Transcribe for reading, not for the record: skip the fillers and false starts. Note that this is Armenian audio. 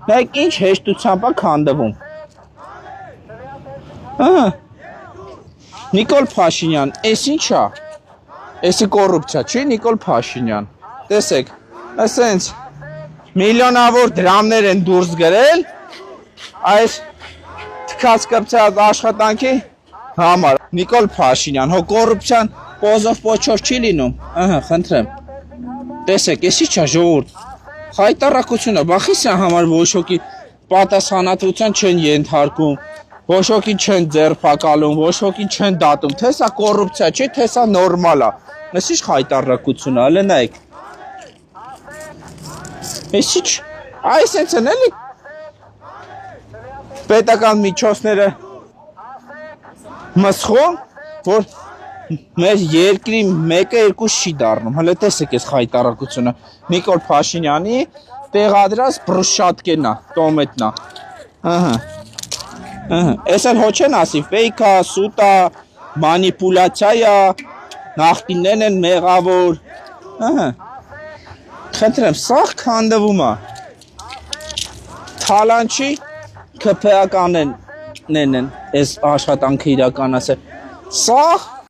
Մեկ ինչ հեշտությամբ է քանդվում։ Ահա։ Նիկոլ Փաշինյան, էս ի՞նչ է։ Էսի կոռուպցիա չի Նիկոլ Փաշինյան։ Տեսեք, ասենց միլիոնավոր դրամներ են դուրս գրել այս թքած կպցած աշխատանքի համար։ Նիկոլ Փաշինյան, հո կոռուպցիան պոզով պոչով չի լինում։ Ահա, խնդրեմ։ Տեսեք, էսի չէ ժողովուրդ։ Հայտարարությունը բախիսյա համար ոչ ոքի պատասխանատվության չեն ենթարկում, ոչ ոքի չեն ձերբակալում, ոչ ոքի չեն դատում, թե սա կոռուպցիա չի, թե սա նորմալ է։ Այս ինչ հայտարարություն է, հələ նայեք։ Այս ինչ, այսպես են էլի պետական միջոցները մսխում, որ մեր երկրի մեկը երկուս չի դառնում։ Հələ տեսեք այս հայտարարությունը։ Նիկոլ Փաշինյանի տեղադրած բրուշատկենա, տոմետնա։ Ահա։ Ահա, այս էլ հո չեն ասի, ֆեյք է, սուտ է, մանիպուլյացիա է, նախկիններն են մեղավոր։ Ահա։ Խնդրեմ, սա քանդվում է։ Թալանչի ԿՓԱ-կաններն են այս աշխատանքը իրականացել։ Սա